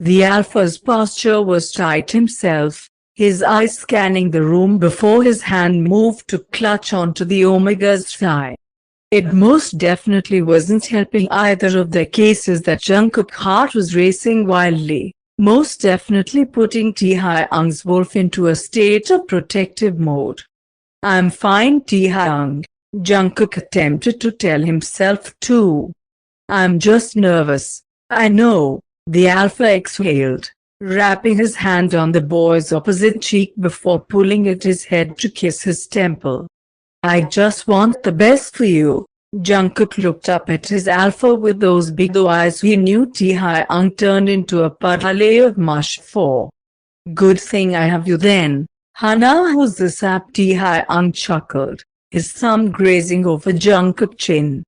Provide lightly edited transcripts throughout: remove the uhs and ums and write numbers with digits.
The alpha's posture was tight himself, his eyes scanning the room before his hand moved to clutch onto the omega's thigh. It most definitely wasn't helping either of their cases that Jungkook's heart was racing wildly, most definitely putting Taehyung's wolf into a state of protective mode. "I'm fine, Taehyung," Jungkook attempted to tell himself too. "I'm just nervous, I know," the alpha exhaled, wrapping his hand on the boy's opposite cheek before pulling at his head to kiss his temple. "I just want the best for you." Jungkook looked up at his alpha with those big eyes he knew Taehyung turned into a puddle of mush for. "Good thing I have you then, Hana." "Who's the sap?" Taehyung chuckled, his thumb grazing over Jungkook's chin.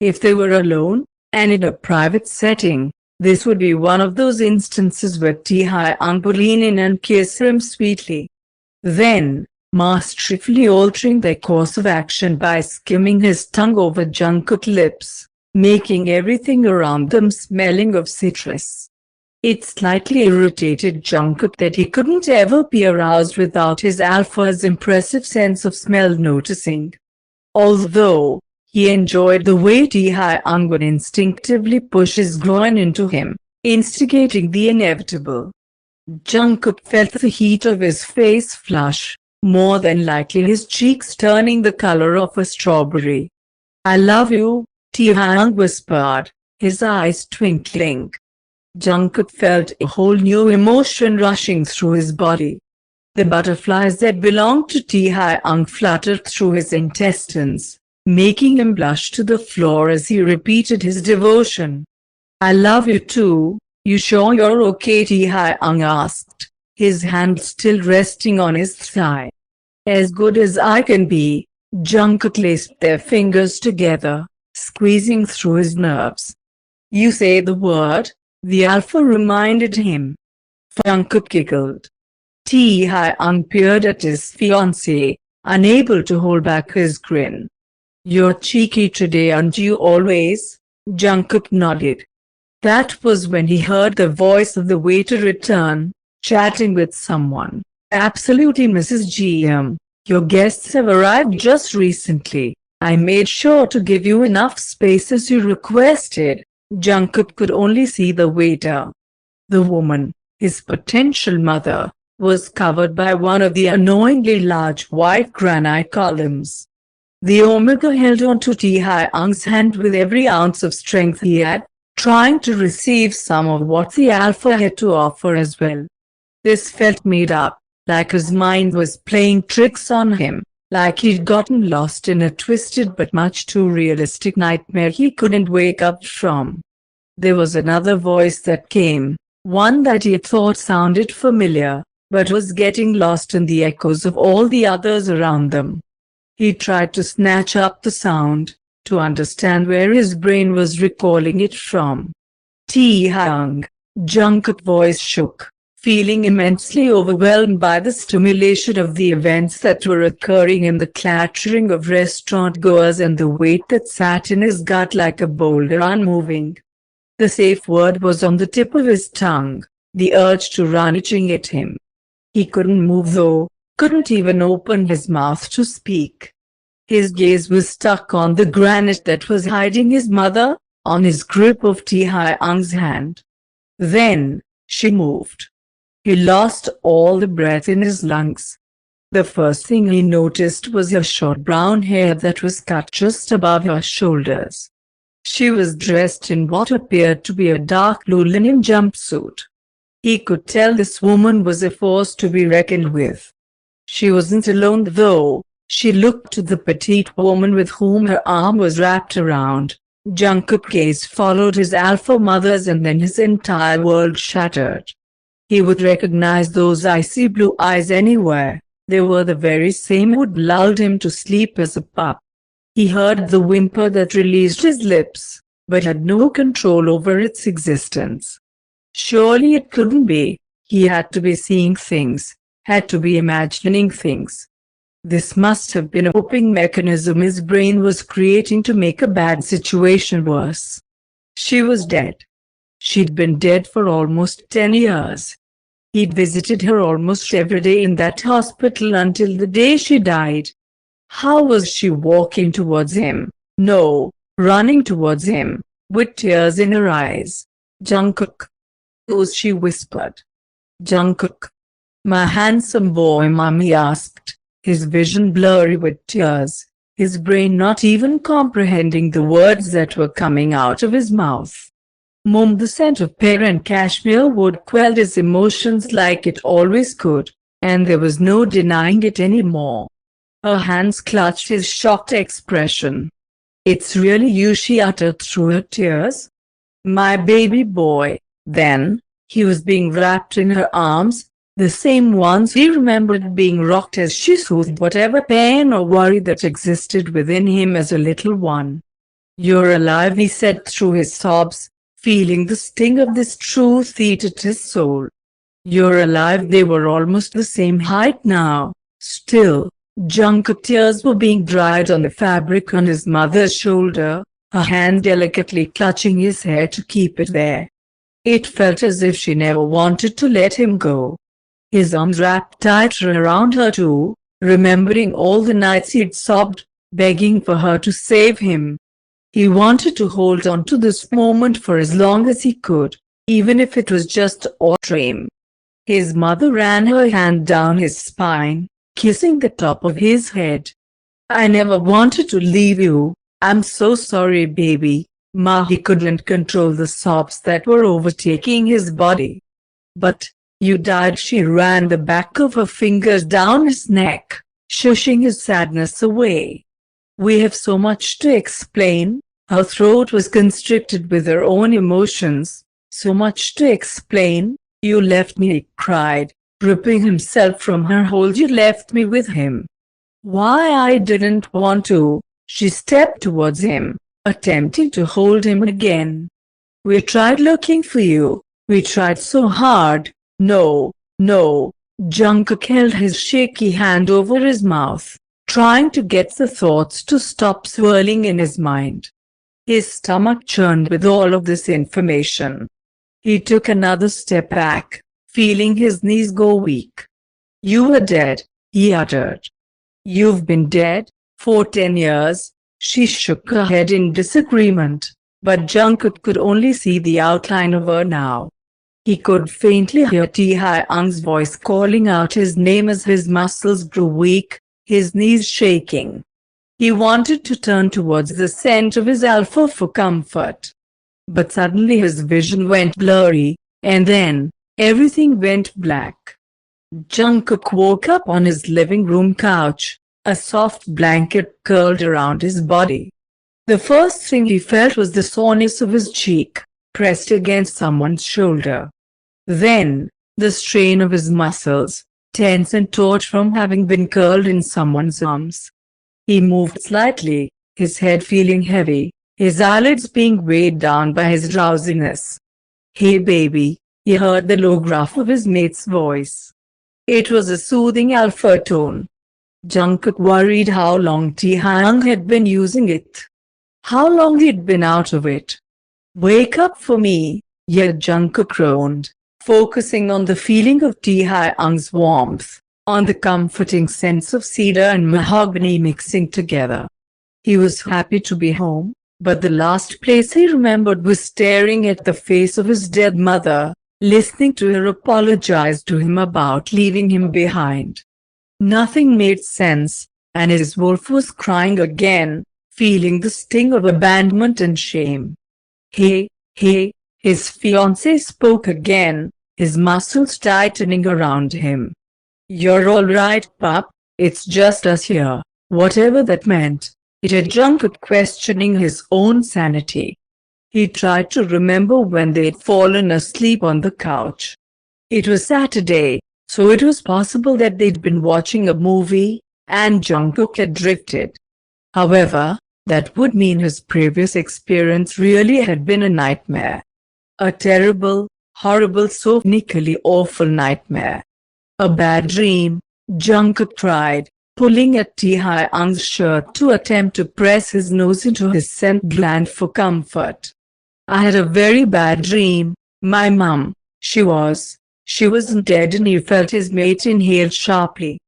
If they were alone, and in a private setting, this would be one of those instances where Taehyung would lean in and kiss him sweetly. Then, masterfully altering their course of action by skimming his tongue over Jungkook's lips, making everything around them smelling of citrus. It slightly irritated Jungkook that he couldn't ever be aroused without his alpha's impressive sense of smell noticing. Although, he enjoyed the way Taehyung would instinctively push his groin into him, instigating the inevitable. Jungkook felt the heat of his face flush, more than likely his cheeks turning the color of a strawberry. "I love you," Taehyung whispered, his eyes twinkling. Jungkook felt a whole new emotion rushing through his body. The butterflies that belonged to Taehyung fluttered through his intestines, making him blush to the floor as he repeated his devotion. "I love you too, you sure you're okay?" Taehyung asked, his hand still resting on his thigh. "As good as I can be." Jungkook laced their fingers together, squeezing through his nerves. "You say the word," the alpha reminded him. Jungkook giggled. Taehyung peered at his fiancé, unable to hold back his grin. "You're cheeky today, aren't you always?" Jungkook nodded. That was when he heard the voice of the waiter return, chatting with someone. "Absolutely, Mrs. GM. Your guests have arrived just recently. I made sure to give you enough space as you requested." Jungkook could only see the waiter. The woman, his potential mother, was covered by one of the annoyingly large white granite columns. The Omega held on to Taehyung's hand with every ounce of strength he had, trying to receive some of what the alpha had to offer as well. This felt made up, like his mind was playing tricks on him, like he'd gotten lost in a twisted but much too realistic nightmare he couldn't wake up from. There was another voice that came, one that he thought sounded familiar, but was getting lost in the echoes of all the others around them. He tried to snatch up the sound, to understand where his brain was recalling it from. "Taehyung." Jungkook's voice shook, feeling immensely overwhelmed by the stimulation of the events that were occurring in the clattering of restaurant-goers and the weight that sat in his gut like a boulder unmoving. The safe word was on the tip of his tongue, the urge to run itching at him. He couldn't move though, couldn't even open his mouth to speak. His gaze was stuck on the granite that was hiding his mother, on his grip of Taehyung's hand. Then, she moved. He lost all the breath in his lungs. The first thing he noticed was her short brown hair that was cut just above her shoulders. She was dressed in what appeared to be a dark blue linen jumpsuit. He could tell this woman was a force to be reckoned with. She wasn't alone though. She looked to the petite woman with whom her arm was wrapped around. Jungkook's gaze followed his alpha mother's and then his entire world shattered. He would recognize those icy blue eyes anywhere. They were the very same who'd lulled him to sleep as a pup. He heard the whimper that released his lips, but had no control over its existence. Surely it couldn't be. He had to be seeing things, had to be imagining things. This must have been a coping mechanism his brain was creating to make a bad situation worse. She was dead. She'd been dead for almost 10 years. He'd visited her almost every day in that hospital until the day she died. How was she walking towards him? No, running towards him, with tears in her eyes. "Jungkook," she whispered. "Jungkook." "My handsome boy," Mommy asked, his vision blurry with tears, his brain not even comprehending the words that were coming out of his mouth. Mom, the scent of pear and cashmere wood quelled his emotions like it always could, and there was no denying it anymore. Her hands clutched his shocked expression. "It's really you," she uttered through her tears. "My baby boy." Then, he was being wrapped in her arms, the same ones he remembered being rocked as she soothed whatever pain or worry that existed within him as a little one. "You're alive," he said through his sobs, feeling the sting of this truth eat at his soul. "You're alive." They were almost the same height now. Still, Jungkook's tears were being dried on the fabric on his mother's shoulder, her hand delicately clutching his hair to keep it there. It felt as if she never wanted to let him go. His arms wrapped tighter around her too, remembering all the nights he'd sobbed, begging for her to save him. He wanted to hold on to this moment for as long as he could, even if it was just a dream. His mother ran her hand down his spine, kissing the top of his head. "I never wanted to leave you. I'm so sorry, baby." He couldn't control the sobs that were overtaking his body. "But you died." She ran the back of her fingers down his neck, shushing his sadness away. "We have so much to explain." Her throat was constricted with her own emotions. "So much to explain. You left me," he cried, ripping himself from her hold. "You left me with him." "Why?" "I didn't want to." She stepped towards him, attempting to hold him again. "We tried looking for you. We tried so hard." "No, no." Jungkook held his shaky hand over his mouth, trying to get the thoughts to stop swirling in his mind. His stomach churned with all of this information. He took another step back, feeling his knees go weak. "You were dead," he uttered. "You've been dead for 10 years. She shook her head in disagreement, but Jungkook could only see the outline of her now. He could faintly hear Taekook's voice calling out his name as his muscles grew weak, his knees shaking. He wanted to turn towards the scent of his alpha for comfort. But suddenly his vision went blurry, and then, everything went black. Jungkook woke up on his living room couch, a soft blanket curled around his body. The first thing he felt was the soreness of his cheek, pressed against someone's shoulder. Then, the strain of his muscles, tense and taut from having been curled in someone's arms. He moved slightly, his head feeling heavy, his eyelids being weighed down by his drowsiness. "Hey baby," he heard the low gruff of his mate's voice. It was a soothing alpha tone. Jungkook worried how long Taehyung had been using it. How long he'd been out of it. "Wake up for me," yet Jungkook groaned, focusing on the feeling of Taehyung's warmth, on the comforting sense of cedar and mahogany mixing together. He was happy to be home, but the last place he remembered was staring at the face of his dead mother, listening to her apologize to him about leaving him behind. Nothing made sense, and his wolf was crying again, feeling the sting of abandonment and shame. Hey, his fiancé spoke again, his muscles tightening around him. "You're all right, pup, it's just us here," whatever that meant. It had Jungkook questioning his own sanity. He tried to remember when they'd fallen asleep on the couch. It was Saturday, so it was possible that they'd been watching a movie, and Jungkook had drifted. However, that would mean his previous experience really had been a nightmare. A terrible, horrible, so sneakily awful nightmare. A bad dream, Jungkook tried, pulling at Taehyung's shirt to attempt to press his nose into his scent gland for comfort. "I had a very bad dream," My mum, she wasn't dead, and he felt his mate inhale sharply.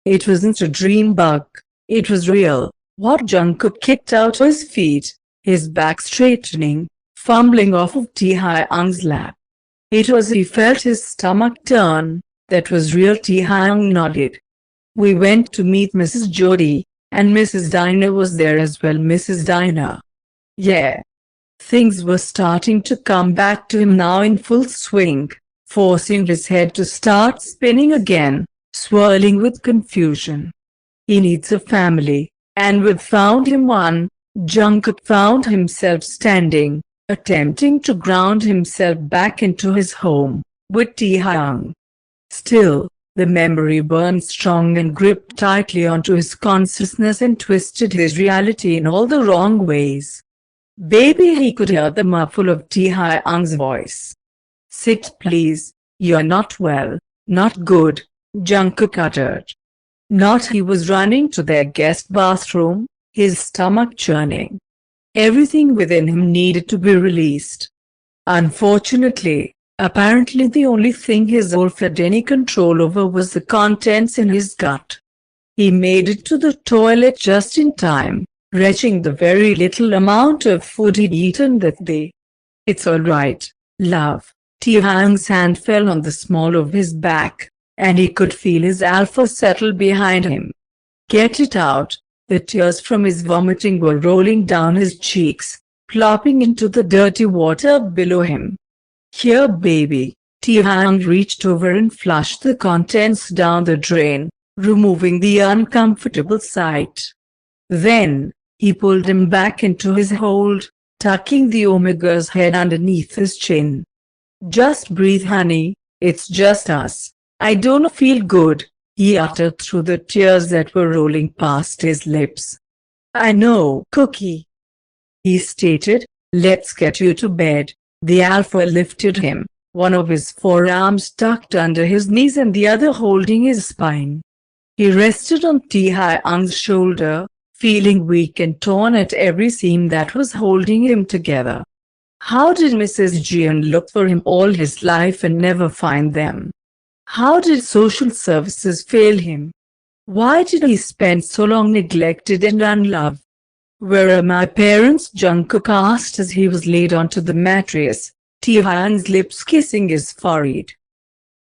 It wasn't a dream bug. It was real. What? Jungkook kicked out to his feet, his back straightening, fumbling off of Taehyung's lap. It was he felt his stomach turn. That was real. Taehyung nodded. We went to meet Mrs. Jody, and Mrs. Dinah was there as well. Mrs. Dinah. Yeah. Things were starting to come back to him now in full swing, forcing his head to start spinning again, swirling with confusion. He needs a family, and we've found him one. Jungkook found himself standing, attempting to ground himself back into his home, with Taehyung. Still, the memory burned strong and gripped tightly onto his consciousness and twisted his reality in all the wrong ways. Baby, he could hear the muffle of Taehyung's voice. Sit please, you're not well, not good, Jungkook uttered. Not. He was running to their guest bathroom, his stomach churning. Everything within him needed to be released. Unfortunately, apparently the only thing his wolf had any control over was the contents in his gut. He made it to the toilet just in time, retching the very little amount of food he'd eaten that day. It's all right, love. Taehyung's hand fell on the small of his back, and he could feel his alpha settle behind him. Get it out. The tears from his vomiting were rolling down his cheeks, plopping into the dirty water below him. Here baby. Taehyung reached over and flushed the contents down the drain, removing the uncomfortable sight. Then, he pulled him back into his hold, tucking the Omega's head underneath his chin. Just breathe honey, it's just us. I don't feel good, he uttered through the tears that were rolling past his lips. I know, Cookie, he stated. Let's get you to bed. The alpha lifted him, one of his forearms tucked under his knees and the other holding his spine. He rested on Taehyung's shoulder, feeling weak and torn at every seam that was holding him together. How did Mrs. Jeon look for him all his life and never find them? How did social services fail him? Why did he spend so long neglected and unloved? Where are my parents? Jungkook asked as he was laid onto the mattress, Taehyung's lips kissing his forehead.